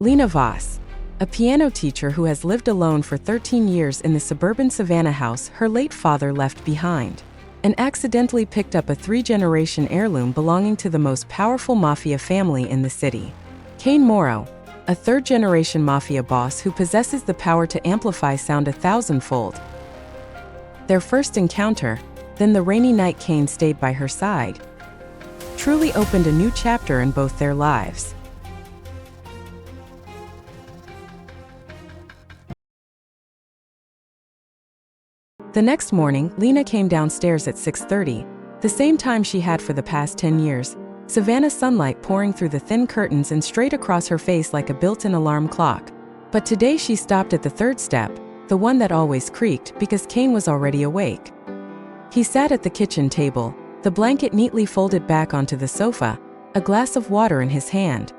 Lena Voss, a piano teacher who has lived alone for 13 years in the suburban Savannah house her late father left behind, and accidentally picked up a 3-generation heirloom belonging to the most powerful mafia family in the city. Kane Moro, a 3rd-generation mafia boss who possesses the power to amplify sound 1,000-fold. Their first encounter, then the rainy night Kane stayed by her side, truly opened a new chapter in both their lives. The next morning, Lena came downstairs at 6:30, the same time she had for the past 10 years, Savannah sunlight pouring through the thin curtains and straight across her face like a built-in alarm clock. But today she stopped at the 3rd step, the one that always creaked, because Kane was already awake. He sat at the kitchen table, the blanket neatly folded back onto the sofa, a glass of water in his hand.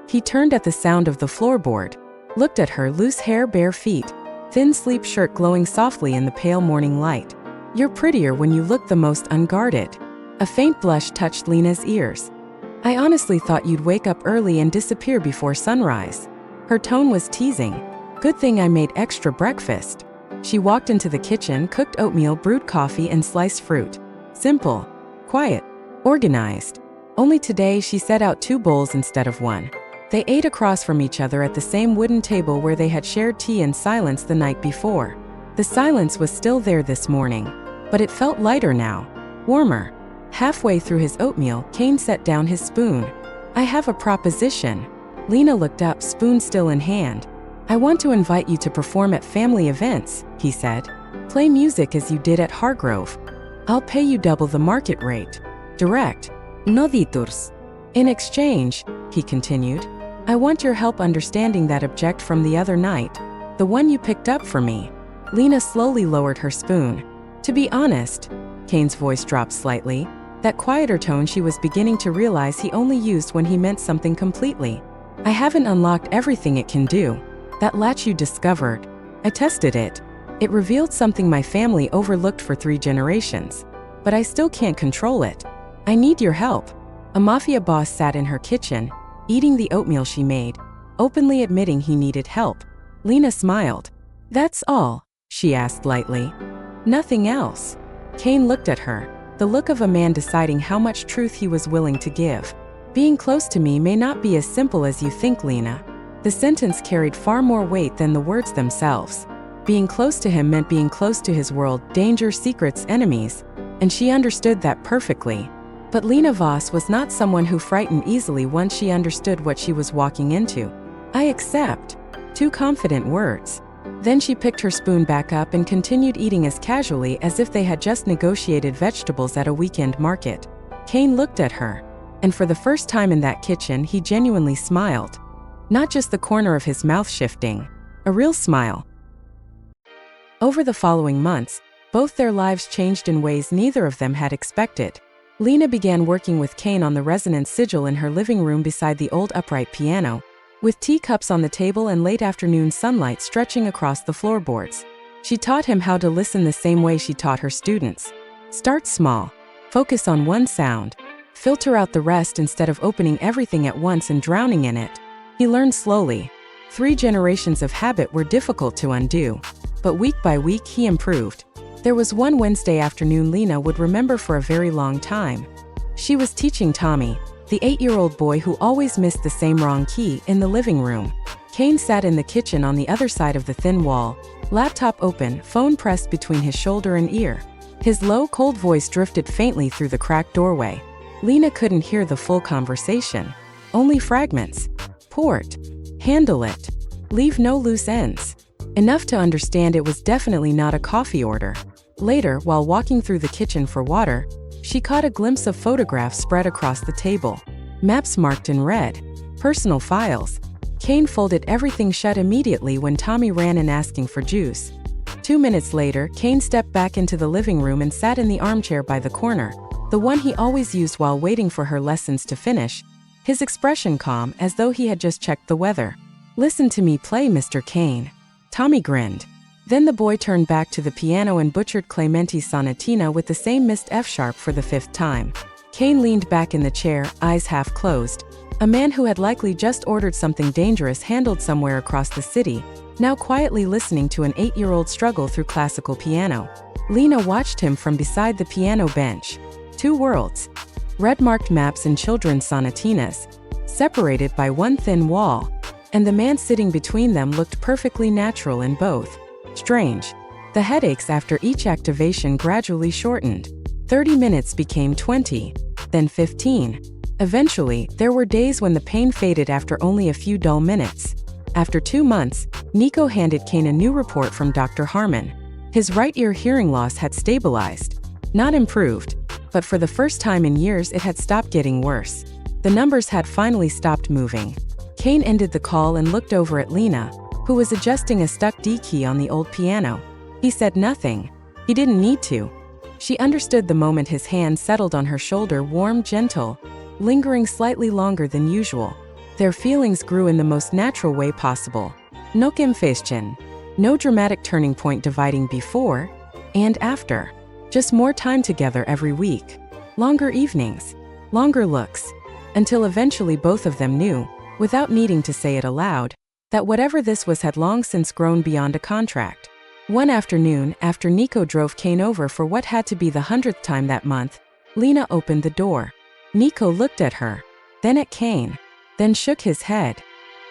He turned at the sound of the floorboard, looked at her loose hair, bare feet, thin sleep shirt glowing softly in the pale morning light. "You're prettier when you look the most unguarded." A faint blush touched Lena's ears. "I honestly thought you'd wake up early and disappear before sunrise." Her tone was teasing. "Good thing I made extra breakfast." She walked into the kitchen, cooked oatmeal, brewed coffee, and sliced fruit. Simple, quiet, organized. Only today she set out 2 bowls instead of 1. They ate across from each other at the same wooden table where they had shared tea in silence the night before. The silence was still there this morning, but it felt lighter now, warmer. Halfway through his oatmeal, Kane set down his spoon. "I have a proposition." Lena looked up, spoon still in hand. "I want to invite you to perform at family events," he said. "Play music as you did at Hargrove. I'll pay you double the market rate. Direct. No detours. In exchange," he continued, "I want your help understanding that object from the other night, the one you picked up for me." Lena slowly lowered her spoon. "To be honest," Kane's voice dropped slightly, that quieter tone she was beginning to realize he only used when he meant something completely. "I haven't unlocked everything it can do. That latch you discovered, I tested it. It revealed something my family overlooked for 3 generations. But I still can't control it. I need your help." A mafia boss sat in her kitchen, eating the oatmeal she made, openly admitting he needed help. Lena smiled. "That's all?" she asked lightly. "Nothing else?" Kane looked at her, the look of a man deciding how much truth he was willing to give. "Being close to me may not be as simple as you think, Lena." The sentence carried far more weight than the words themselves. Being close to him meant being close to his world, danger, secrets, enemies, and she understood that perfectly. But Lena Voss was not someone who frightened easily once she understood what she was walking into. "I accept." 2 confident words. Then she picked her spoon back up and continued eating as casually as if they had just negotiated vegetables at a weekend market. Kane looked at her, and for the first time in that kitchen he genuinely smiled. Not just the corner of his mouth shifting, a real smile. Over the following months, both their lives changed in ways neither of them had expected. Lena began working with Kane on the resonance sigil in her living room beside the old upright piano, with teacups on the table and late afternoon sunlight stretching across the floorboards. She taught him how to listen the same way she taught her students. Start small. Focus on one sound. Filter out the rest instead of opening everything at once and drowning in it. He learned slowly. 3 generations of habit were difficult to undo, but week by week he improved. There was one Wednesday afternoon Lena would remember for a very long time. She was teaching Tommy, the 8-year-old boy who always missed the same wrong key, in the living room. Kane sat in the kitchen on the other side of the thin wall, laptop open, phone pressed between his shoulder and ear. His low, cold voice drifted faintly through the cracked doorway. Lena couldn't hear the full conversation. Only fragments. "Port. Handle it. Leave no loose ends." Enough to understand it was definitely not a coffee order. Later, while walking through the kitchen for water, she caught a glimpse of photographs spread across the table. Maps marked in red. Personal files. Kane folded everything shut immediately when Tommy ran in asking for juice. 2 minutes later, Kane stepped back into the living room and sat in the armchair by the corner, the one he always used while waiting for her lessons to finish, his expression calm as though he had just checked the weather. "Listen to me play, Mr. Kane." Tommy grinned. Then the boy turned back to the piano and butchered Clementi's sonatina with the same missed F-sharp for the 5th time. Kane leaned back in the chair, eyes half closed, A man who had likely just ordered something dangerous handled somewhere across the city, now quietly listening to an 8-year-old struggle through classical piano. Lena watched him from beside the piano bench. Two worlds. Red-marked maps and children's sonatinas, separated by one thin wall, and the man sitting between them looked perfectly natural in both. Strange. The headaches after each activation gradually shortened. 30 minutes became 20, then 15. Eventually, there were days when the pain faded after only a few dull minutes. After 2 months, Nico handed Kane a new report from Dr. Harmon. His right ear hearing loss had stabilized. Not improved, but for the first time in years it had stopped getting worse. The numbers had finally stopped moving. Kane ended the call and looked over at Lena, who was adjusting a stuck D key on the old piano. He said nothing. He didn't need to. She understood the moment his hand settled on her shoulder, warm, gentle, lingering slightly longer than usual. Their feelings grew in the most natural way possible. No confession. No dramatic turning point dividing before and after. Just more time together every week. Longer evenings. Longer looks. Until eventually both of them knew, without needing to say it aloud, that whatever this was had long since grown beyond a contract. One afternoon, after Nico drove Kane over for what had to be the 100th time that month, Lena opened the door. Nico looked at her, then at Kane, then shook his head.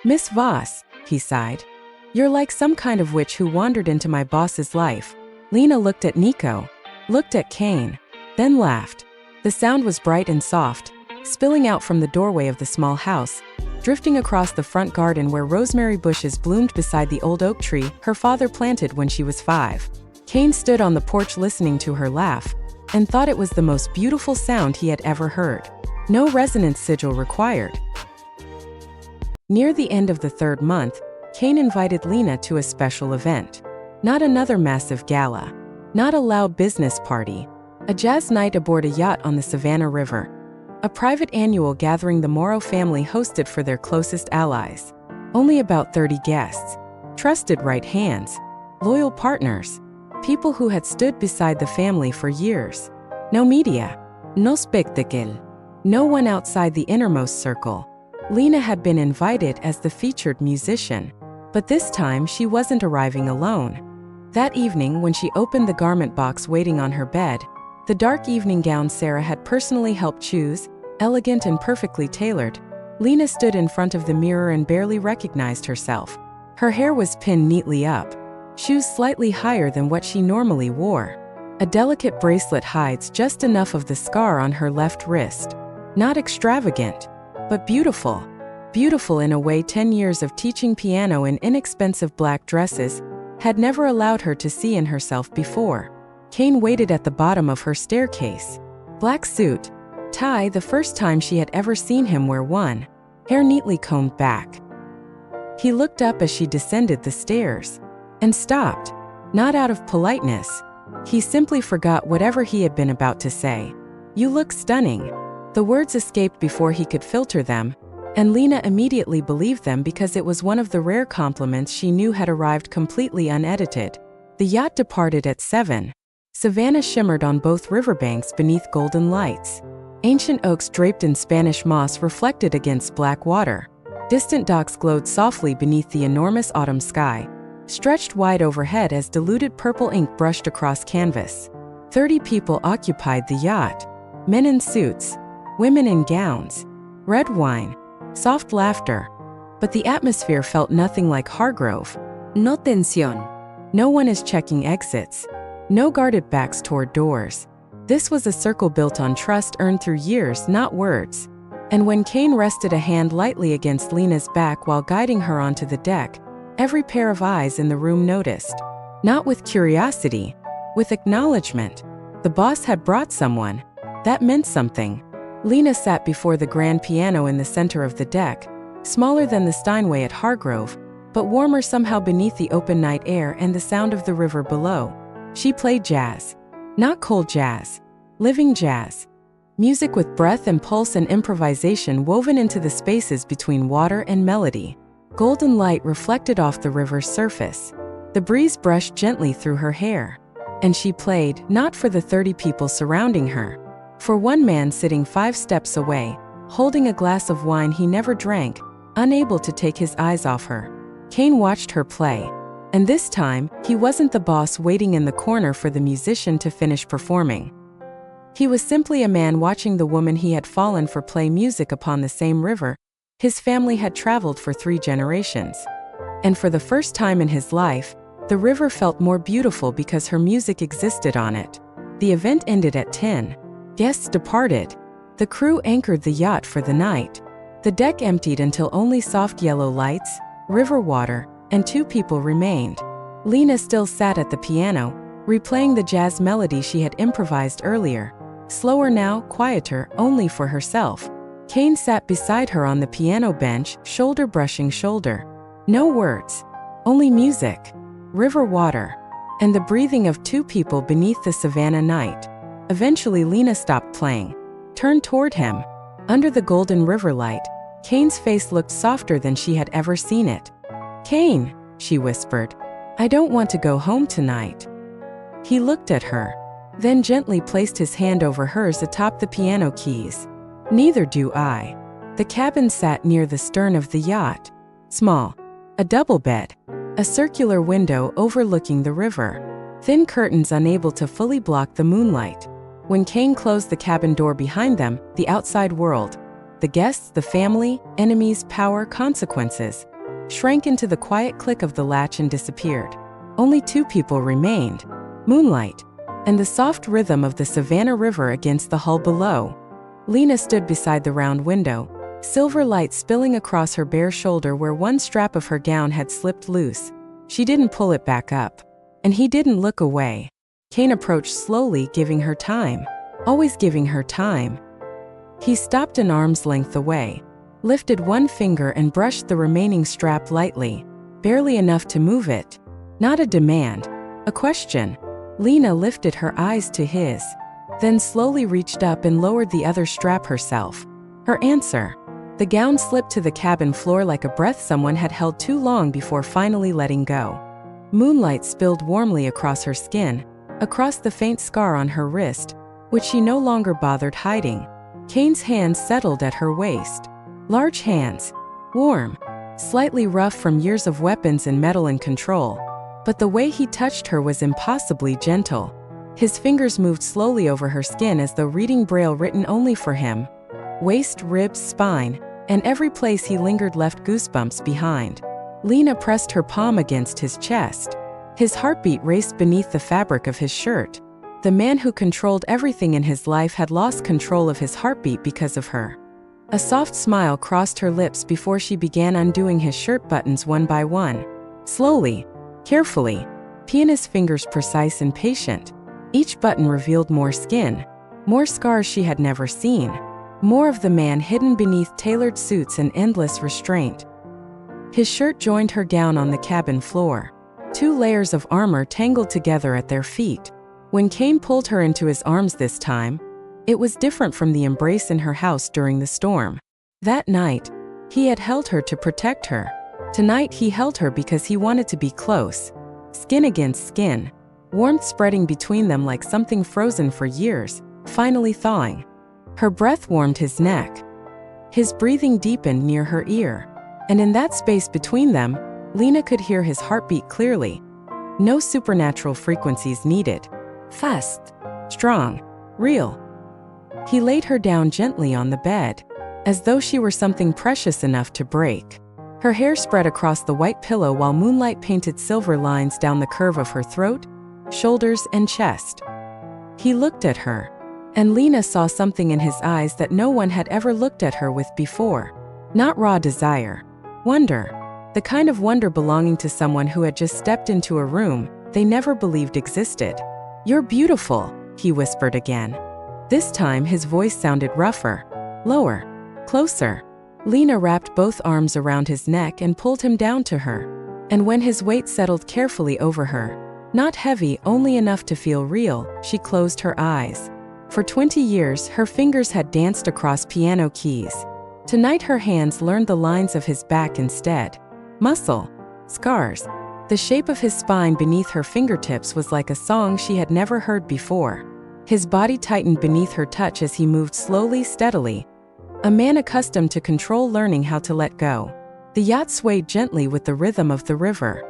"Miss Voss," he sighed. "You're like some kind of witch who wandered into my boss's life." Lena looked at Nico, looked at Kane, then laughed. The sound was bright and soft, spilling out from the doorway of the small house, drifting across the front garden where rosemary bushes bloomed beside the old oak tree her father planted when she was 5. Kane stood on the porch listening to her laugh, and thought it was the most beautiful sound he had ever heard. No resonance sigil required. Near the end of the 3rd month, Kane invited Lena to a special event. Not another massive gala. Not a loud business party. A jazz night aboard a yacht on the Savannah River. A private annual gathering the Moro family hosted for their closest allies. Only about 30 guests. Trusted right hands. Loyal partners. People who had stood beside the family for years. No media. No spectacle. No one outside the innermost circle. Lena had been invited as the featured musician. But this time she wasn't arriving alone. That evening, when she opened the garment box waiting on her bed, the dark evening gown Sarah had personally helped choose, elegant and perfectly tailored, Lena stood in front of the mirror and barely recognized herself. Her hair was pinned neatly up, shoes slightly higher than what she normally wore. A delicate bracelet hides just enough of the scar on her left wrist. Not extravagant, but beautiful. Beautiful in a way 10 years of teaching piano in inexpensive black dresses had never allowed her to see in herself before. Kane waited at the bottom of her staircase. Black suit, tie, the first time she had ever seen him wear one, hair neatly combed back. He looked up as she descended the stairs, and stopped, not out of politeness. He simply forgot whatever he had been about to say. "You look stunning." The words escaped before he could filter them, and Lena immediately believed them because it was one of the rare compliments she knew had arrived completely unedited. The yacht departed at 7. Savannah shimmered on both riverbanks beneath golden lights. Ancient oaks draped in Spanish moss reflected against black water. Distant docks glowed softly beneath the enormous autumn sky, stretched wide overhead as diluted purple ink brushed across canvas. 30 people occupied the yacht. Men in suits, women in gowns, red wine, soft laughter. But the atmosphere felt nothing like Hargrove. No tensión. No one is checking exits. No guarded backs toward doors. This was a circle built on trust earned through years, not words. And when Kane rested a hand lightly against Lena's back while guiding her onto the deck, every pair of eyes in the room noticed. Not with curiosity, with acknowledgement. The boss had brought someone. That meant something. Lena sat before the grand piano in the center of the deck, smaller than the Steinway at Hargrove, but warmer somehow beneath the open night air and the sound of the river below. She played jazz. Not cold jazz. Living jazz. Music with breath and pulse and improvisation woven into the spaces between water and melody. Golden light reflected off the river's surface. The breeze brushed gently through her hair. And she played, not for the 30 people surrounding her. For one man sitting 5 steps away, holding a glass of wine he never drank, unable to take his eyes off her. Kane watched her play. And this time, he wasn't the boss waiting in the corner for the musician to finish performing. He was simply a man watching the woman he had fallen for play music upon the same river his family had traveled for 3 generations. And for the first time in his life, the river felt more beautiful because her music existed on it. The event ended at 10. Guests departed. The crew anchored the yacht for the night. The deck emptied until only soft yellow lights, river water, and 2 people remained. Lena still sat at the piano, replaying the jazz melody she had improvised earlier. Slower now, quieter, only for herself. Kane sat beside her on the piano bench, shoulder brushing shoulder. No words. Only music, river water, and the breathing of 2 people beneath the Savannah night. Eventually Lena stopped playing, turned toward him. Under the golden river light, Kane's face looked softer than she had ever seen it. "Kane," she whispered, "I don't want to go home tonight." He looked at her, then gently placed his hand over hers atop the piano keys. "Neither do I." The cabin sat near the stern of the yacht. Small. A double bed. A circular window overlooking the river. Thin curtains unable to fully block the moonlight. When Kane closed the cabin door behind them, the outside world, the guests, the family, enemies, power, consequences, shrank into the quiet click of the latch and disappeared. Only 2 people remained. Moonlight, and the soft rhythm of the Savannah River against the hull below. Lena stood beside the round window, silver light spilling across her bare shoulder where one strap of her gown had slipped loose. She didn't pull it back up. And he didn't look away. Kane approached slowly, giving her time. Always giving her time. He stopped an arm's length away, lifted one finger and brushed the remaining strap lightly, barely enough to move it. Not a demand, a question. Lena lifted her eyes to his, then slowly reached up and lowered the other strap herself. Her answer. The gown slipped to the cabin floor like a breath someone had held too long before finally letting go. Moonlight spilled warmly across her skin, across the faint scar on her wrist, which she no longer bothered hiding. Kane's hands settled at her waist. Large hands, warm, slightly rough from years of weapons and metal and control. But the way he touched her was impossibly gentle. His fingers moved slowly over her skin as though reading braille written only for him. Waist, ribs, spine, and every place he lingered left goosebumps behind. Lena pressed her palm against his chest. His heartbeat raced beneath the fabric of his shirt. The man who controlled everything in his life had lost control of his heartbeat because of her. A soft smile crossed her lips before she began undoing his shirt buttons one by one. Slowly, carefully, pianist fingers precise and patient. Each button revealed more skin, more scars she had never seen, more of the man hidden beneath tailored suits and endless restraint. His shirt joined her gown on the cabin floor. 2 layers of armor tangled together at their feet. When Kane pulled her into his arms this time, it was different from the embrace in her house during the storm. That night, he had held her to protect her. Tonight he held her because he wanted to be close, skin against skin. Warmth spreading between them like something frozen for years, finally thawing. Her breath warmed his neck. His breathing deepened near her ear. And in that space between them, Lena could hear his heartbeat clearly. No supernatural frequencies needed. Fast, strong, real. He laid her down gently on the bed, as though she were something precious enough to break. Her hair spread across the white pillow while moonlight painted silver lines down the curve of her throat, shoulders, and chest. He looked at her, and Lena saw something in his eyes that no one had ever looked at her with before. Not raw desire. Wonder. The kind of wonder belonging to someone who had just stepped into a room they never believed existed. "You're beautiful," he whispered again. This time his voice sounded rougher, lower, closer. Lena wrapped both arms around his neck and pulled him down to her. And when his weight settled carefully over her, not heavy, only enough to feel real, she closed her eyes. For 20 years, her fingers had danced across piano keys. Tonight her hands learned the lines of his back instead. Muscle, scars. The shape of his spine beneath her fingertips was like a song she had never heard before. His body tightened beneath her touch as he moved slowly, steadily, a man accustomed to control learning how to let go. The yacht swayed gently with the rhythm of the river.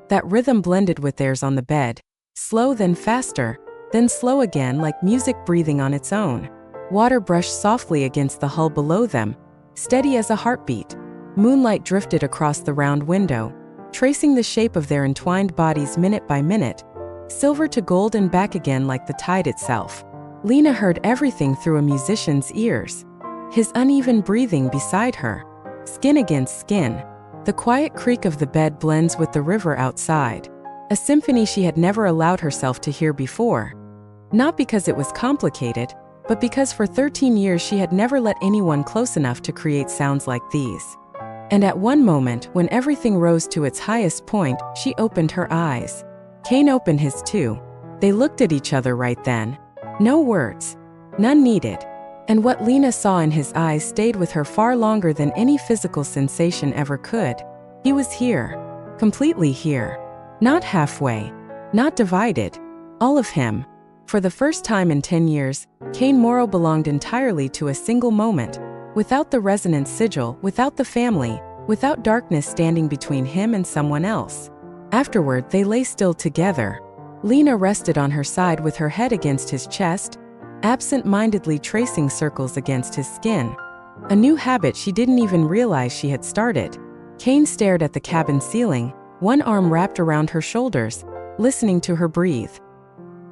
That rhythm blended with theirs on the bed, slow then faster, then slow again like music breathing on its own. Water brushed softly against the hull below them, steady as a heartbeat. Moonlight drifted across the round window, tracing the shape of their entwined bodies minute by minute, silver to gold and back again like the tide itself. Lena heard everything through a musician's ears. His uneven breathing beside her, skin against skin. The quiet creak of the bed blends with the river outside, a symphony she had never allowed herself to hear before. Not because it was complicated, but because for 13 years she had never let anyone close enough to create sounds like these. And at one moment, when everything rose to its highest point, she opened her eyes. Kane opened his too. They looked at each other right then. No words. None needed. And what Lena saw in his eyes stayed with her far longer than any physical sensation ever could. He was here. Completely here. Not halfway. Not divided. All of him. For the first time in 10 years, Kane Moro belonged entirely to a single moment, without the resonant sigil, without the family, without darkness standing between him and someone else. Afterward, they lay still together. Lena rested on her side with her head against his chest, absent-mindedly tracing circles against his skin. A new habit she didn't even realize she had started. Kane stared at the cabin ceiling, one arm wrapped around her shoulders, listening to her breathe.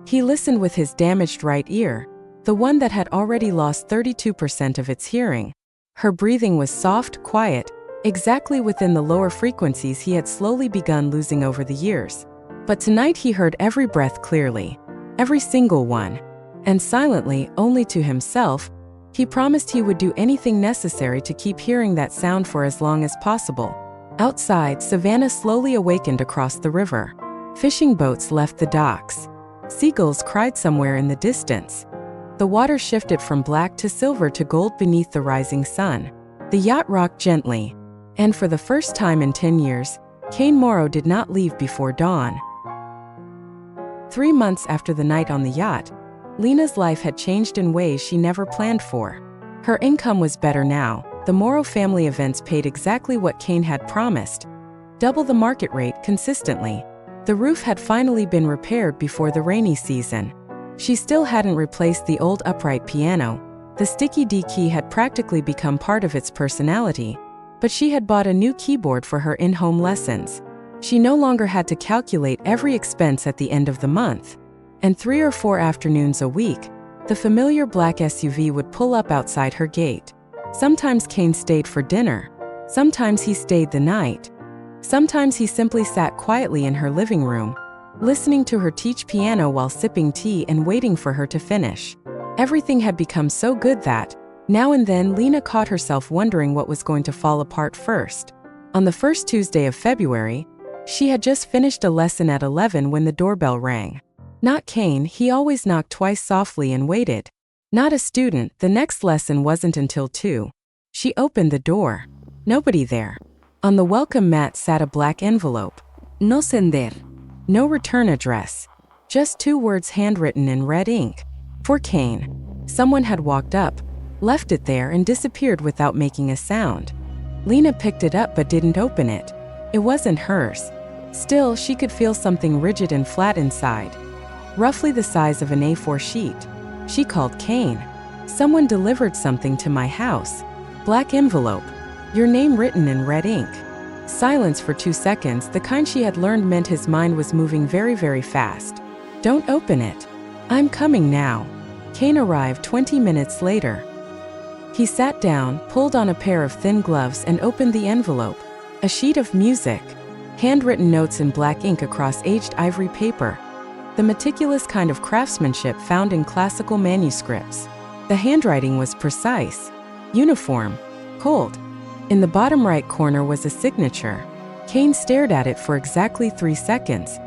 He listened with his damaged right ear, the one that had already lost 32% of its hearing. Her breathing was soft, quiet, exactly within the lower frequencies he had slowly begun losing over the years. But tonight he heard every breath clearly, every single one. And silently, only to himself, he promised he would do anything necessary to keep hearing that sound for as long as possible. Outside, Savannah slowly awakened across the river. Fishing boats left the docks. Seagulls cried somewhere in the distance. The water shifted from black to silver to gold beneath the rising sun. The yacht rocked gently. And for the first time in 10 years, Kane Moro did not leave before dawn. 3 months after the night on the yacht, Lena's life had changed in ways she never planned for. Her income was better now. The Moro family events paid exactly what Kane had promised. Double the market rate consistently. The roof had finally been repaired before the rainy season. She still hadn't replaced the old upright piano. The sticky D key had practically become part of its personality. But she had bought a new keyboard for her in-home lessons. She no longer had to calculate every expense at the end of the month. And 3 or 4 afternoons a week, the familiar black SUV would pull up outside her gate. Sometimes Kane stayed for dinner. Sometimes he stayed the night. Sometimes he simply sat quietly in her living room, listening to her teach piano while sipping tea and waiting for her to finish. Everything had become so good that, now and then, Lena caught herself wondering what was going to fall apart first. On the first Tuesday of February, she had just finished a lesson at 11 when the doorbell rang. Not Kane, he always knocked twice softly and waited. Not a student, the next lesson wasn't until 2. She opened the door. Nobody there. On the welcome mat sat a black envelope. No sender. No return address. Just 2 words handwritten in red ink. For Kane. Someone had walked up, left it there and disappeared without making a sound. Lena picked it up but didn't open it. It wasn't hers. Still, she could feel something rigid and flat inside. Roughly the size of an A4 sheet. She called Kane. Someone delivered something to my house. Black envelope. Your name written in red ink. Silence for 2 seconds, the kind she had learned meant his mind was moving very, very fast. Don't open it. I'm coming now. Kane arrived 20 minutes later. He sat down, pulled on a pair of thin gloves and opened the envelope. A sheet of music. Handwritten notes in black ink across aged ivory paper. The meticulous kind of craftsmanship found in classical manuscripts. The handwriting was precise. Uniform. Cold. In the bottom right corner was a signature. Kane stared at it for exactly 3 seconds.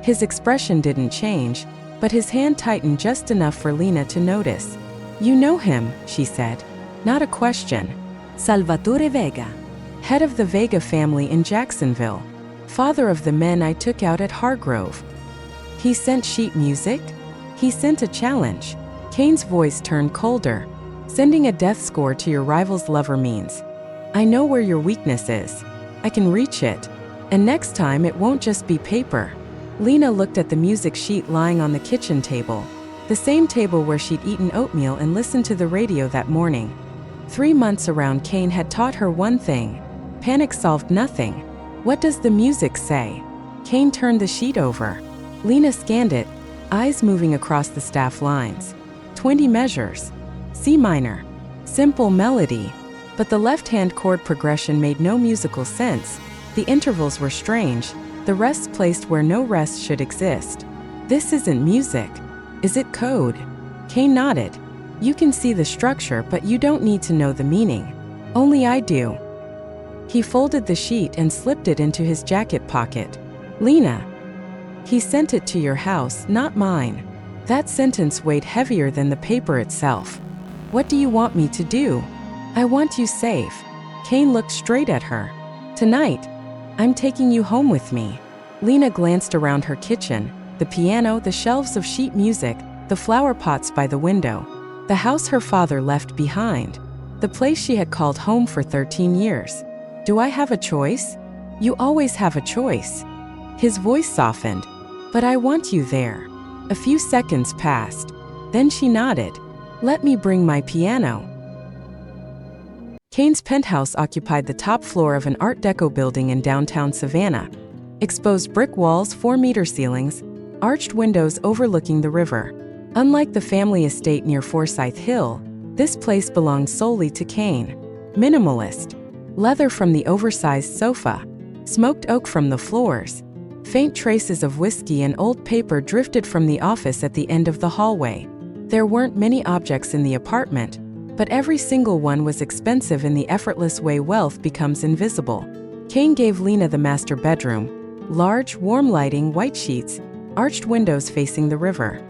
His expression didn't change, but his hand tightened just enough for Lena to notice. You know him, she said. Not a question. Salvatore Vega. Head of the Vega family in Jacksonville. Father of the men I took out at Hargrove. He sent sheet music? He sent a challenge. Kane's voice turned colder. Sending a death score to your rival's lover means, I know where your weakness is. I can reach it. And next time it won't just be paper. Lena looked at the music sheet lying on the kitchen table, the same table where she'd eaten oatmeal and listened to the radio that morning. 3 months around Kane had taught her one thing. Panic solved nothing. What does the music say? Kane turned the sheet over. Lena scanned it, eyes moving across the staff lines. 20 measures. C minor. Simple melody. But the left-hand chord progression made no musical sense. The intervals were strange, the rests placed where no rest should exist. This isn't music. Is it code? Kane nodded. You can see the structure, but you don't need to know the meaning. Only I do. He folded the sheet and slipped it into his jacket pocket. Lena. He sent it to your house, not mine. That sentence weighed heavier than the paper itself. What do you want me to do? I want you safe. Kane looked straight at her. Tonight, I'm taking you home with me. Lena glanced around her kitchen, the piano, the shelves of sheet music, the flower pots by the window, the house her father left behind, the place she had called home for 13 years. Do I have a choice? You always have a choice. His voice softened. But I want you there. A few seconds passed. Then she nodded. Let me bring my piano. Kane's penthouse occupied the top floor of an Art Deco building in downtown Savannah. Exposed brick walls, 4-meter ceilings, arched windows overlooking the river. Unlike the family estate near Forsyth Hill, this place belonged solely to Kane. Minimalist. Leather from the oversized sofa. Smoked oak from the floors. Faint traces of whiskey and old paper drifted from the office at the end of the hallway. There weren't many objects in the apartment, but every single one was expensive in the effortless way wealth becomes invisible. Kane gave Lena the master bedroom. Large, warm lighting, white sheets, arched windows facing the river.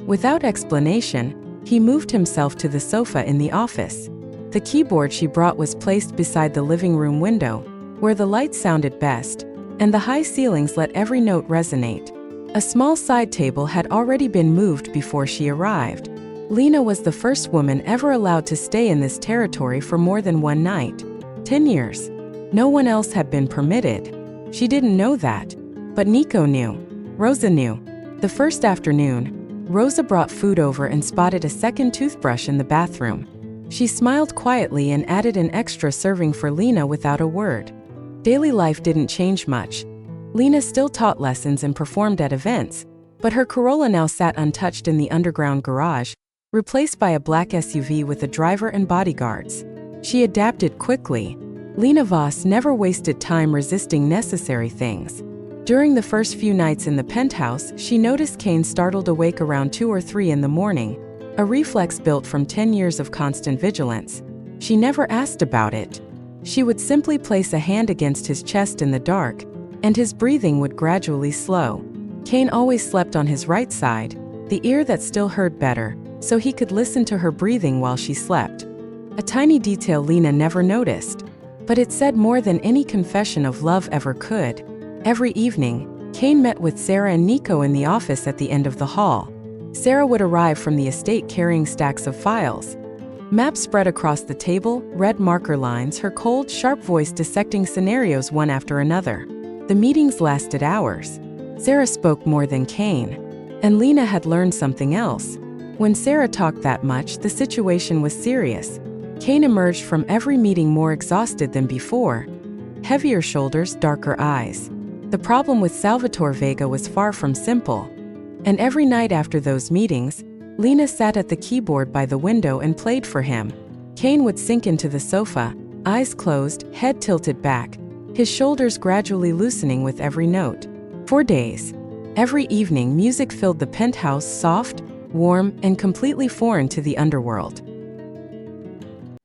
Without explanation, he moved himself to the sofa in the office. The keyboard she brought was placed beside the living room window, where the light sounded best, and the high ceilings let every note resonate. A small side table had already been moved before she arrived. Lena was the first woman ever allowed to stay in this territory for more than one night. 10 years. No one else had been permitted. She didn't know that. But Nico knew. Rosa knew. The first afternoon, Rosa brought food over and spotted a second toothbrush in the bathroom. She smiled quietly and added an extra serving for Lena without a word. Daily life didn't change much. Lena still taught lessons and performed at events, but her Corolla now sat untouched in the underground garage, replaced by a black SUV with a driver and bodyguards. She adapted quickly. Lena Voss never wasted time resisting necessary things. During the first few nights in the penthouse, she noticed Kane startled awake around 2 or 3 in the morning, a reflex built from 10 years of constant vigilance. She never asked about it. She would simply place a hand against his chest in the dark, and his breathing would gradually slow. Kane always slept on his right side, the ear that still heard better, so he could listen to her breathing while she slept. A tiny detail Lena never noticed, but it said more than any confession of love ever could. Every evening, Kane met with Sarah and Nico in the office at the end of the hall. Sarah would arrive from the estate carrying stacks of files. Maps spread across the table, red marker lines, her cold, sharp voice dissecting scenarios one after another. The meetings lasted hours. Sarah spoke more than Kane. And Lena had learned something else. When Sarah talked that much, the situation was serious. Kane emerged from every meeting more exhausted than before. Heavier shoulders, darker eyes. The problem with Salvatore Vega was far from simple. And every night after those meetings, Lena sat at the keyboard by the window and played for him. Kane would sink into the sofa, eyes closed, head tilted back, his shoulders gradually loosening with every note. For days. Every evening, music filled the penthouse, soft, warm, and completely foreign to the underworld.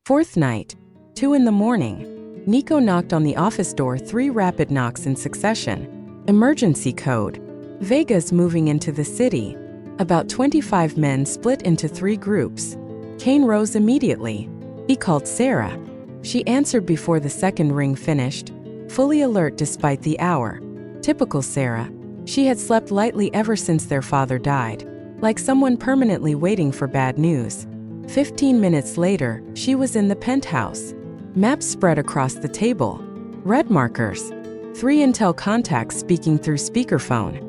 Fourth night, 2 in the morning. Nico knocked on the office door, 3 rapid knocks in succession. Emergency code. Vega's moving into the city. About 25 men split into 3 groups. Kane rose immediately. He called Sarah. She answered before the second ring finished, fully alert despite the hour. Typical Sarah. She had slept lightly ever since their father died, like someone permanently waiting for bad news. 15 minutes later, she was in the penthouse. Maps spread across the table. Red markers. 3 intel contacts speaking through speakerphone.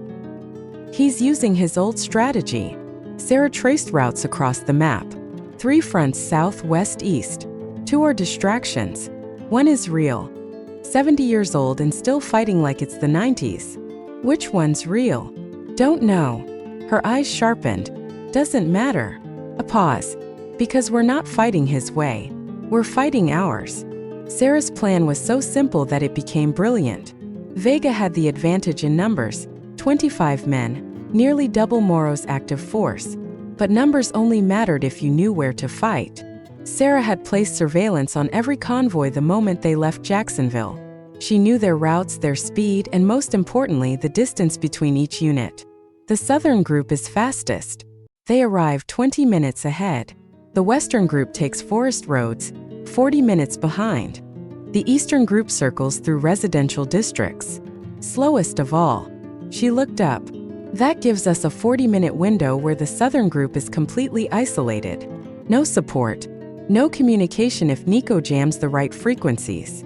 He's using his old strategy. Sarah traced routes across the map. 3 fronts south, west, east. 2 are distractions. 1 is real. 70 years old and still fighting like it's the 90s. Which one's real? Don't know. Her eyes sharpened. Doesn't matter. A pause. Because we're not fighting his way. We're fighting ours. Sarah's plan was so simple that it became brilliant. Vega had the advantage in numbers, 25 men, nearly double Moro's active force. But numbers only mattered if you knew where to fight. Sarah had placed surveillance on every convoy the moment they left Jacksonville. She knew their routes, their speed, and most importantly, the distance between each unit. The southern group is fastest. They arrive 20 minutes ahead. The western group takes forest roads, 40 minutes behind. The eastern group circles through residential districts. Slowest of all. She looked up. That gives us a 40-minute window where the southern group is completely isolated. No support. No communication if Nico jams the right frequencies.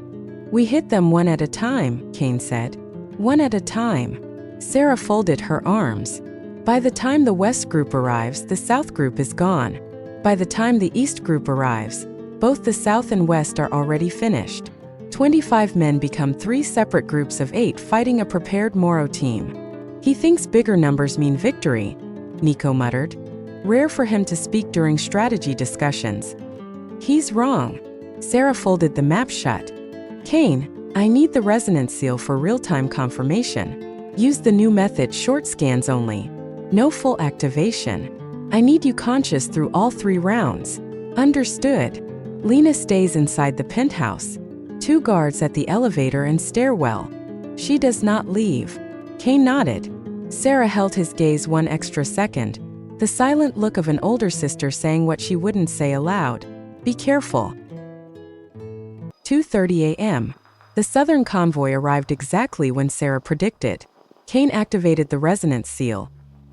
We hit them one at a time, Kane said. One at a time. Sarah folded her arms. By the time the west group arrives, the south group is gone. By the time the east group arrives, both the south and west are already finished. 25 men become 3 separate groups of 8 fighting a prepared Moro team. He thinks bigger numbers mean victory, Nico muttered. Rare for him to speak during strategy discussions. He's wrong. Sarah folded the map shut. Kane, I need the resonance seal for real-time confirmation. Use the new method, short scans only. No full activation. I need you conscious through all 3 rounds. Understood. Lena stays inside the penthouse. 2 guards at the elevator and stairwell. She does not leave. Kane nodded. Sarah held his gaze one extra second. The silent look of an older sister saying what she wouldn't say aloud. Be careful. 2:30 a.m. The southern convoy arrived exactly when Sarah predicted. Kane activated the resonance seal.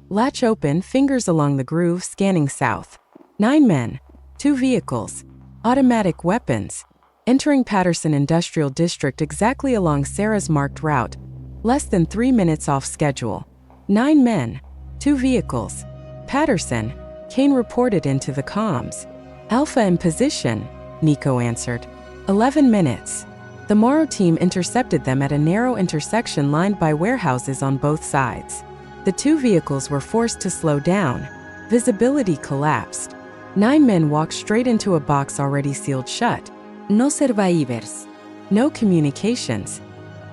Latch open, fingers along the groove, scanning south. 9 men. 2 vehicles. Automatic weapons. Entering Patterson Industrial District exactly along Sarah's marked route. Less than 3 minutes off schedule. 9 men. 2 vehicles. Patterson, Kane reported into the comms. Alpha in position, Nico answered. 11 minutes. The Moro team intercepted them at a narrow intersection lined by warehouses on both sides. The 2 vehicles were forced to slow down. Visibility collapsed. 9 men walked straight into a box already sealed shut. No survivors. No communications.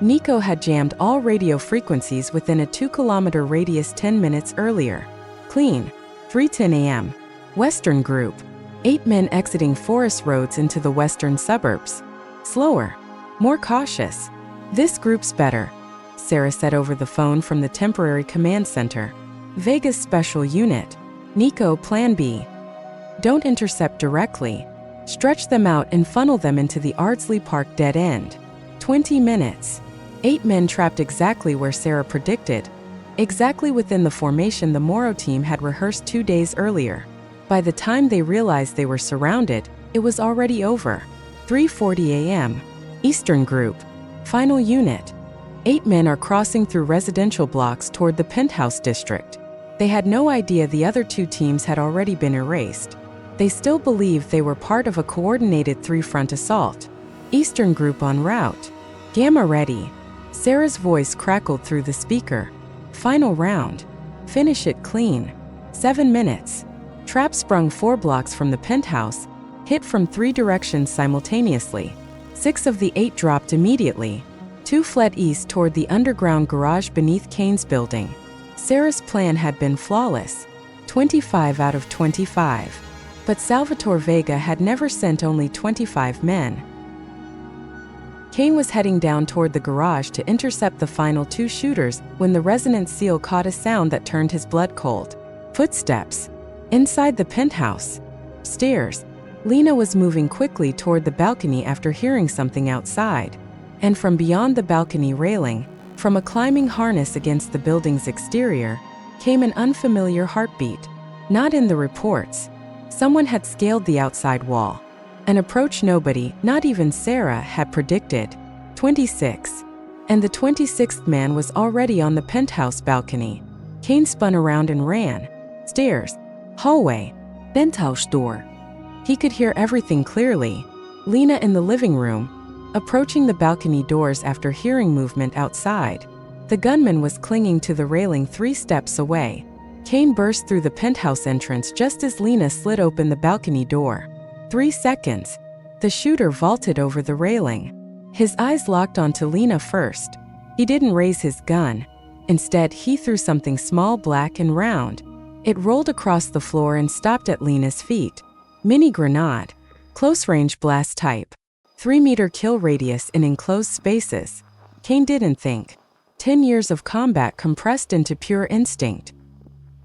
Nico had jammed all radio frequencies within a 2-kilometer radius 10 minutes earlier. Clean. 3:10 a.m. Western group. 8 men exiting forest roads into the western suburbs. Slower. More cautious. This group's better, Sarah said over the phone from the temporary command center. Vega's special unit. Nico, plan B. Don't intercept directly. Stretch them out and funnel them into the Ardsley Park dead end. 20 minutes. 8 men trapped exactly where Sarah predicted. Exactly within the formation the Moro team had rehearsed 2 days earlier. By the time they realized they were surrounded, it was already over. 3:40 a.m. Eastern Group. Final unit. 8 men are crossing through residential blocks toward the penthouse district. They had no idea the other 2 teams had already been erased. They still believed they were part of a coordinated 3-front assault. Eastern Group en route. Gamma ready. Sarah's voice crackled through the speaker. Final round. Finish it clean. 7 minutes. Trap sprung 4 blocks from the penthouse, hit from 3 directions simultaneously. 6 of the 8 dropped immediately. 2 fled east toward the underground garage beneath Kane's building. Sarah's plan had been flawless. 25 out of 25. But Salvatore Vega had never sent only 25 men. Kane was heading down toward the garage to intercept the final 2 shooters when the resonance seal caught a sound that turned his blood cold. Footsteps. Inside the penthouse. Stairs. Lena was moving quickly toward the balcony after hearing something outside. And from beyond the balcony railing, from a climbing harness against the building's exterior, came an unfamiliar heartbeat. Not in the reports. Someone had scaled the outside wall. An approach nobody, not even Sarah, had predicted. 26. And the 26th man was already on the penthouse balcony. Kane spun around and ran. Stairs. Hallway. Penthouse door. He could hear everything clearly. Lena in the living room, approaching the balcony doors after hearing movement outside. The gunman was clinging to the railing 3 steps away. Kane burst through the penthouse entrance just as Lena slid open the balcony door. 3 seconds. The shooter vaulted over the railing. His eyes locked onto Lena first. He didn't raise his gun. Instead, he threw something small, black and round. It rolled across the floor and stopped at Lena's feet. Mini grenade. Close-range blast type. 3-meter kill radius in enclosed spaces. Kane didn't think. 10 years of combat compressed into pure instinct.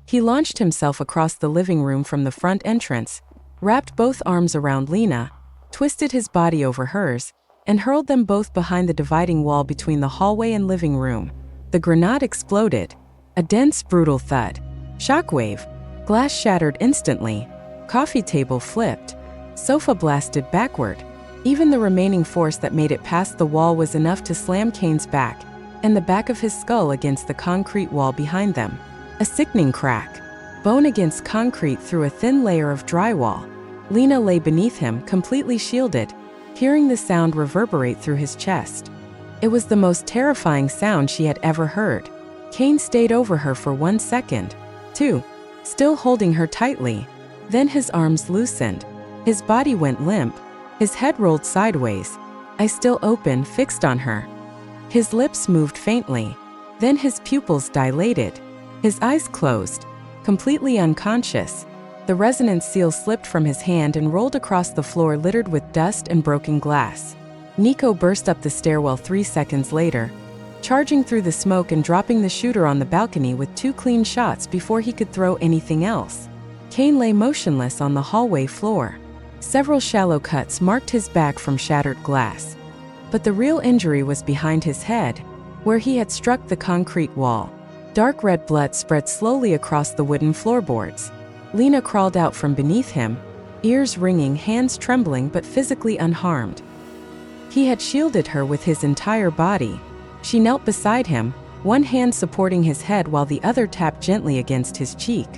He launched himself across the living room from the front entrance, wrapped both arms around Lena, twisted his body over hers, and hurled them both behind the dividing wall between the hallway and living room. The grenade exploded. A dense, brutal thud. Shockwave. Glass shattered instantly. Coffee table flipped. Sofa blasted backward. Even the remaining force that made it past the wall was enough to slam Kane's back and the back of his skull against the concrete wall behind them. A sickening crack. Bone against concrete through a thin layer of drywall. Lena lay beneath him, completely shielded, hearing the sound reverberate through his chest. It was the most terrifying sound she had ever heard. Kane stayed over her for 1 second, 2, still holding her tightly. Then his arms loosened. His body went limp. His head rolled sideways, eyes still open, fixed on her. His lips moved faintly. Then his pupils dilated. His eyes closed, completely unconscious. The resonance seal slipped from his hand and rolled across the floor littered with dust and broken glass. Nico burst up the stairwell 3 seconds later, charging through the smoke and dropping the shooter on the balcony with 2 clean shots before he could throw anything else. Kane lay motionless on the hallway floor. Several shallow cuts marked his back from shattered glass. But the real injury was behind his head, where he had struck the concrete wall. Dark red blood spread slowly across the wooden floorboards. Lena crawled out from beneath him, ears ringing, hands trembling but physically unharmed. He had shielded her with his entire body. She knelt beside him, one hand supporting his head while the other tapped gently against his cheek.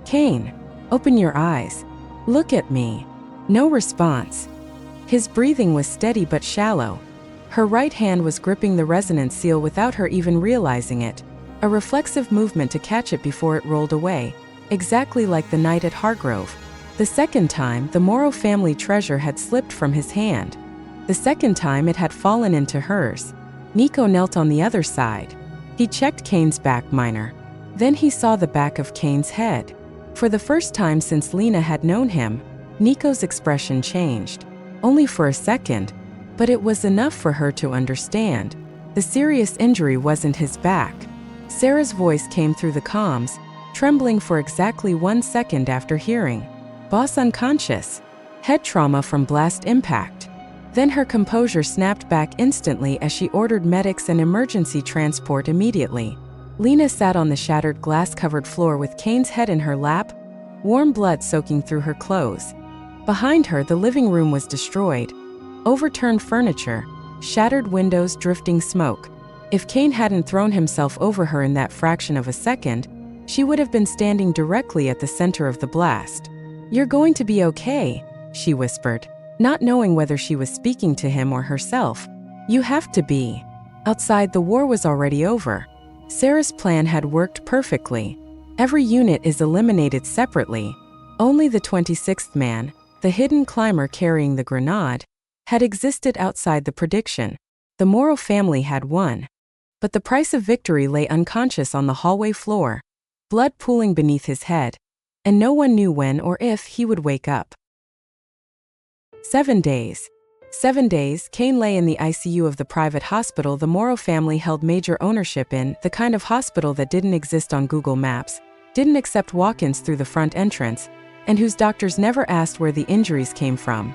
"Kane, open your eyes. Look at me." No response. His breathing was steady but shallow. Her right hand was gripping the resonance seal without her even realizing it, a reflexive movement to catch it before it rolled away, exactly like the night at Hargrove. The second time, the Moro family treasure had slipped from his hand. The second time, it had fallen into hers. Nico knelt on the other side. He checked Kane's back minor. Then he saw the back of Kane's head. For the first time since Lena had known him, Nico's expression changed. Only for a second, but it was enough for her to understand. The serious injury wasn't his back. Sarah's voice came through the comms, trembling for exactly 1 second after hearing. "Boss unconscious. Head trauma from blast impact." Then her composure snapped back instantly as she ordered medics and emergency transport immediately. Lena sat on the shattered glass-covered floor with Kane's head in her lap, warm blood soaking through her clothes. Behind her, the living room was destroyed. Overturned furniture, shattered windows, drifting smoke. If Kane hadn't thrown himself over her in that fraction of a second, she would have been standing directly at the center of the blast. "You're going to be okay," she whispered, not knowing whether she was speaking to him or herself. "You have to be." Outside, the war was already over. Sarah's plan had worked perfectly. Every unit is eliminated separately. Only the 26th man, the hidden climber carrying the grenade, had existed outside the prediction. The Moro family had won. But the price of victory lay unconscious on the hallway floor, blood pooling beneath his head, and no one knew when or if he would wake up. 7 days. 7 days, Kane lay in the ICU of the private hospital the Moro family held major ownership in, the kind of hospital that didn't exist on Google Maps, didn't accept walk-ins through the front entrance, and whose doctors never asked where the injuries came from.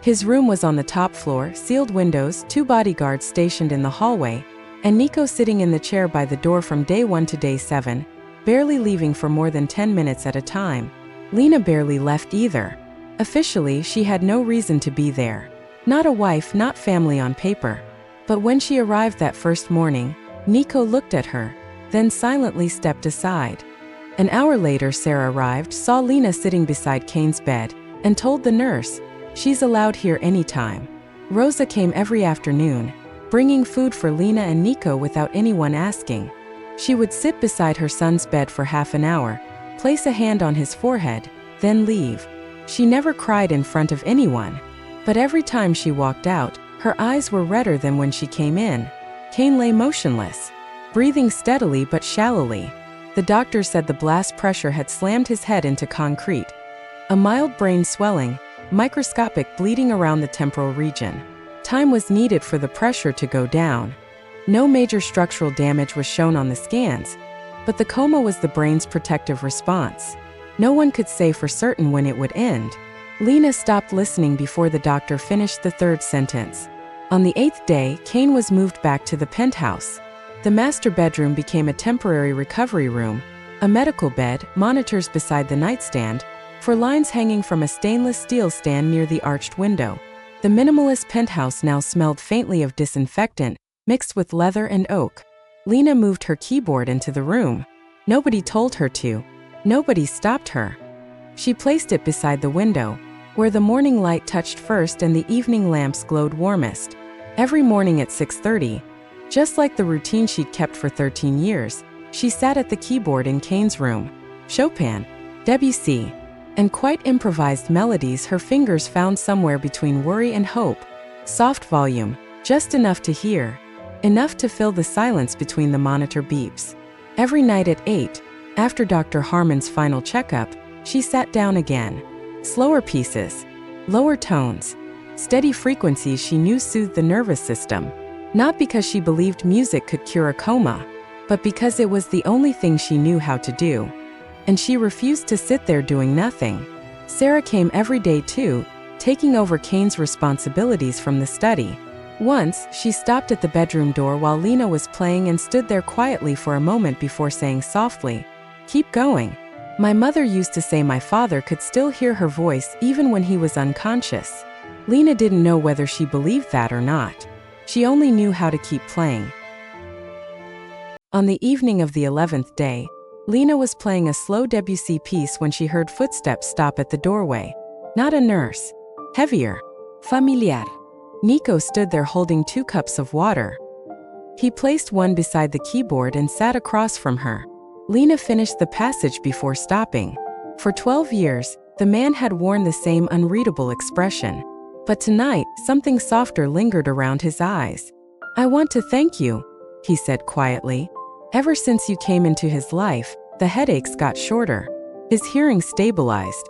His room was on the top floor, sealed windows, 2 bodyguards stationed in the hallway, and Nico sitting in the chair by the door from day 1 to day 7, barely leaving for more than 10 minutes at a time. Lena barely left either. Officially, she had no reason to be there. Not a wife, not family on paper. But when she arrived that first morning, Nico looked at her, then silently stepped aside. An hour later, Sarah arrived, saw Lena sitting beside Kane's bed, and told the nurse, "She's allowed here anytime." Rosa came every afternoon, bringing food for Lena and Nico without anyone asking. She would sit beside her son's bed for half an hour, place a hand on his forehead, then leave. She never cried in front of anyone. But every time she walked out, her eyes were redder than when she came in. Kane lay motionless, breathing steadily but shallowly. The doctor said the blast pressure had slammed his head into concrete. A mild brain swelling, microscopic bleeding around the temporal region. Time was needed for the pressure to go down. No major structural damage was shown on the scans, but the coma was the brain's protective response. No one could say for certain when it would end. Lena stopped listening before the doctor finished the third sentence. On the 8th day, Kane was moved back to the penthouse. The master bedroom became a temporary recovery room, a medical bed, monitors beside the nightstand, for lines hanging from a stainless steel stand near the arched window. The minimalist penthouse now smelled faintly of disinfectant, mixed with leather and oak. Lena moved her keyboard into the room. Nobody told her to. Nobody stopped her. She placed it beside the window, where the morning light touched first and the evening lamps glowed warmest. Every morning at 6:30, just like the routine she'd kept for 13 years, she sat at the keyboard in Kane's room. Chopin, Debussy, and quite improvised melodies her fingers found somewhere between worry and hope. Soft volume, just enough to hear. Enough to fill the silence between the monitor beeps. Every night at 8, after Dr. Harmon's final checkup, she sat down again. Slower pieces, lower tones, steady frequencies she knew soothed the nervous system. Not because she believed music could cure a coma, but because it was the only thing she knew how to do. And she refused to sit there doing nothing. Sarah came every day too, taking over Kane's responsibilities from the study. Once, she stopped at the bedroom door while Lena was playing and stood there quietly for a moment before saying softly, "Keep going." My mother used to say my father could still hear her voice even when he was unconscious. Lena didn't know whether she believed that or not. She only knew how to keep playing. On the evening of the 11th day, Lena was playing a slow Debussy piece when she heard footsteps stop at the doorway. Not a nurse. Heavier. Familiar. Nico stood there holding 2 cups of water. He placed one beside the keyboard and sat across from her. Lena finished the passage before stopping. For 12 years, the man had worn the same unreadable expression. But tonight, something softer lingered around his eyes. "I want to thank you," he said quietly. "Ever since you came into his life, the headaches got shorter. His hearing stabilized."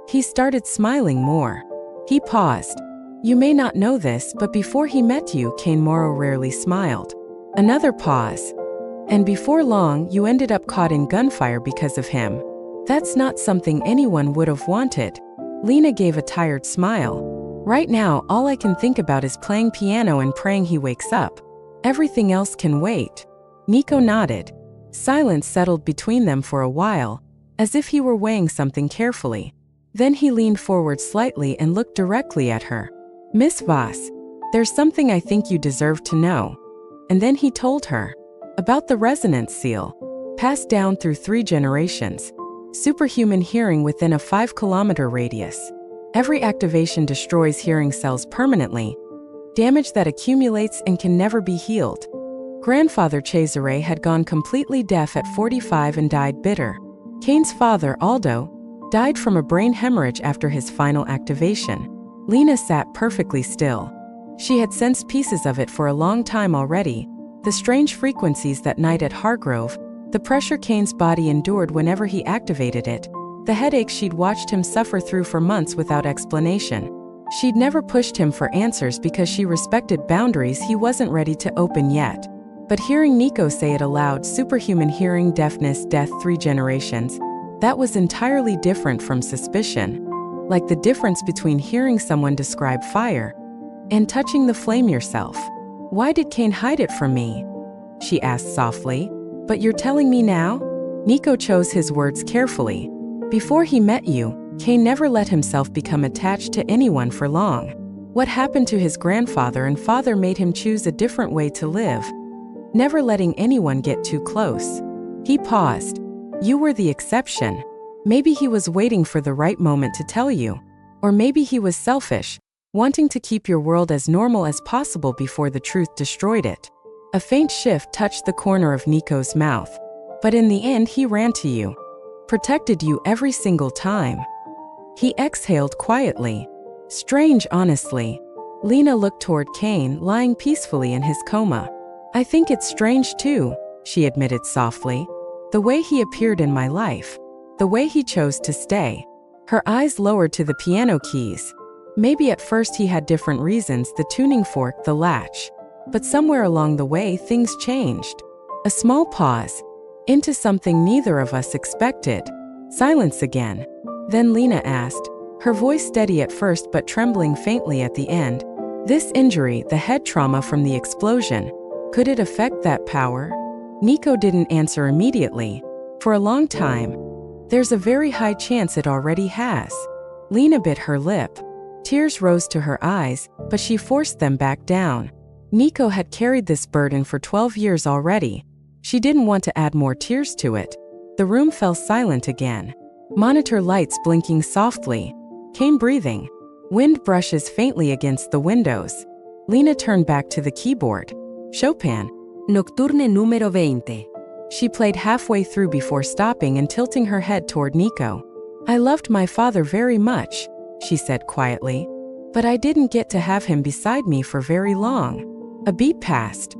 He started smiling more. He paused. "You may not know this, but before he met you, Kane Moro rarely smiled." Another pause. "And before long, you ended up caught in gunfire because of him. That's not something anyone would have wanted." Lena gave a tired smile. "Right now, all I can think about is playing piano and praying he wakes up. Everything else can wait." Nico nodded. Silence settled between them for a while, as if he were weighing something carefully. Then he leaned forward slightly and looked directly at her. "Miss Voss, there's something I think you deserve to know." And then he told her about the resonance seal, passed down through 3 generations. Superhuman hearing within a 5-kilometer radius. Every activation destroys hearing cells permanently, damage that accumulates and can never be healed. Grandfather Cesare had gone completely deaf at 45 and died bitter. Kane's father, Aldo, died from a brain hemorrhage after his final activation. Lena sat perfectly still. She had sensed pieces of it for a long time already. The strange frequencies that night at Hargrove, the pressure Kane's body endured whenever he activated it, the headaches she'd watched him suffer through for months without explanation. She'd never pushed him for answers because she respected boundaries he wasn't ready to open yet. But hearing Nico say it aloud, superhuman hearing, deafness, death, 3 generations, that was entirely different from suspicion. Like the difference between hearing someone describe fire and touching the flame yourself. "Why did Kane hide it from me?" she asked softly. "But you're telling me now?" Nico chose his words carefully. Before he met you, Kane never let himself become attached to anyone for long. What happened to his grandfather and father made him choose a different way to live, never letting anyone get too close. He paused. You were the exception. Maybe he was waiting for the right moment to tell you. Or maybe he was selfish, wanting to keep your world as normal as possible before the truth destroyed it. A faint shift touched the corner of Nico's mouth. But in the end, he ran to you. Protected you every single time. He exhaled quietly. Strange, honestly. Lena looked toward Kane, lying peacefully in his coma. I think it's strange too, she admitted softly. The way he appeared in my life. The way he chose to stay. Her eyes lowered to the piano keys. Maybe at first he had different reasons, the tuning fork, the latch. But somewhere along the way, things changed. A small pause. Into something neither of us expected. Silence again. Then Lena asked, her voice steady at first but trembling faintly at the end. This injury, the head trauma from the explosion, could it affect that power? Nico didn't answer immediately. For a long time. There's a very high chance it already has. Lena bit her lip. Tears rose to her eyes, but she forced them back down. Nico had carried this burden for 12 years already. She didn't want to add more tears to it. The room fell silent again. Monitor lights blinking softly. Kane breathing. Wind brushes faintly against the windows. Lena turned back to the keyboard. Chopin. Nocturne número 20. She played halfway through before stopping and tilting her head toward Nico. I loved my father very much, she said quietly. But I didn't get to have him beside me for very long. A beat passed.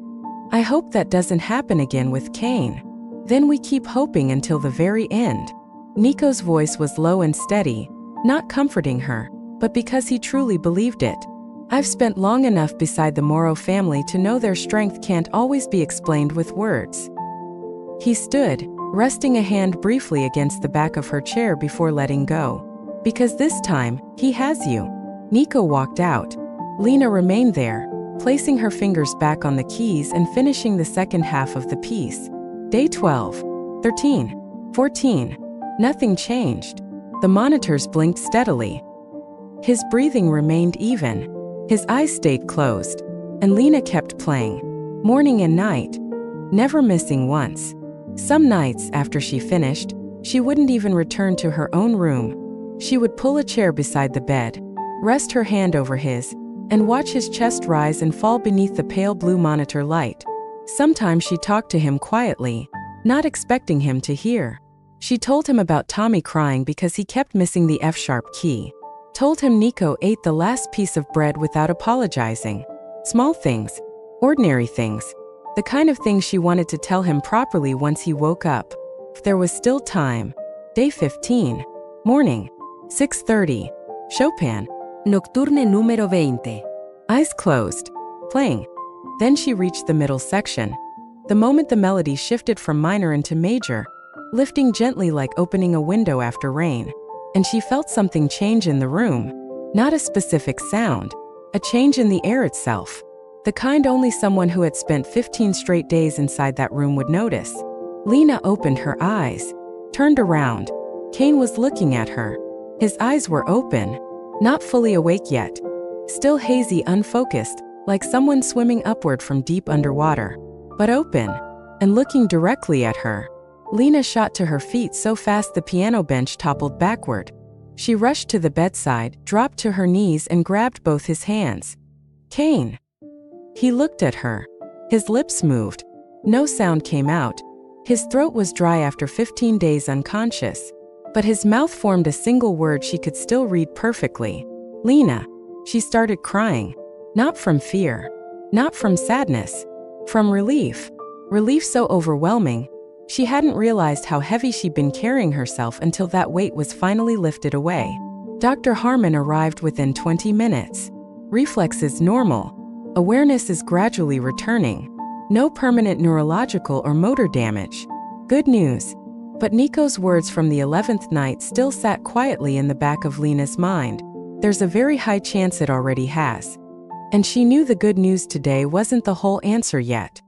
I hope that doesn't happen again with Kane. Then we keep hoping until the very end. Nico's voice was low and steady, not comforting her, but because he truly believed it. I've spent long enough beside the Moro family to know their strength can't always be explained with words. He stood, resting a hand briefly against the back of her chair before letting go. Because this time, he has you. Nico walked out. Lena remained there, placing her fingers back on the keys and finishing the second half of the piece. Day 12, 13, 14. Nothing changed. The monitors blinked steadily. His breathing remained even. His eyes stayed closed. And Lena kept playing. Morning and night. Never missing once. Some nights, after she finished, she wouldn't even return to her own room. She would pull a chair beside the bed, rest her hand over his, and watch his chest rise and fall beneath the pale blue monitor light. Sometimes she talked to him quietly, not expecting him to hear. She told him about Tommy crying because he kept missing the F-sharp key. Told him Nico ate the last piece of bread without apologizing. Small things. Ordinary things. The kind of things she wanted to tell him properly once he woke up. If there was still time. Day 15. Morning. 6:30. Chopin. Nocturne número 20. Eyes closed. Playing. Then she reached the middle section. The moment the melody shifted from minor into major, lifting gently like opening a window after rain. And she felt something change in the room. Not a specific sound. A change in the air itself. The kind only someone who had spent 15 straight days inside that room would notice. Lena opened her eyes. Turned around. Kane was looking at her. His eyes were open. Not fully awake yet. Still hazy, unfocused, like someone swimming upward from deep underwater. But open. And looking directly at her. Lena shot to her feet so fast the piano bench toppled backward. She rushed to the bedside, dropped to her knees and grabbed both his hands. Kane. He looked at her. His lips moved. No sound came out. His throat was dry after 15 days unconscious. But his mouth formed a single word she could still read perfectly. Lena. She started crying. Not from fear. Not from sadness. From relief. Relief so overwhelming. She hadn't realized how heavy she'd been carrying herself until that weight was finally lifted away. Dr. Harmon arrived within 20 minutes. Reflexes normal. Awareness is gradually returning. No permanent neurological or motor damage. Good news. But Nico's words from the 11th night still sat quietly in the back of Lena's mind. There's a very high chance it already has. And she knew the good news today wasn't the whole answer yet.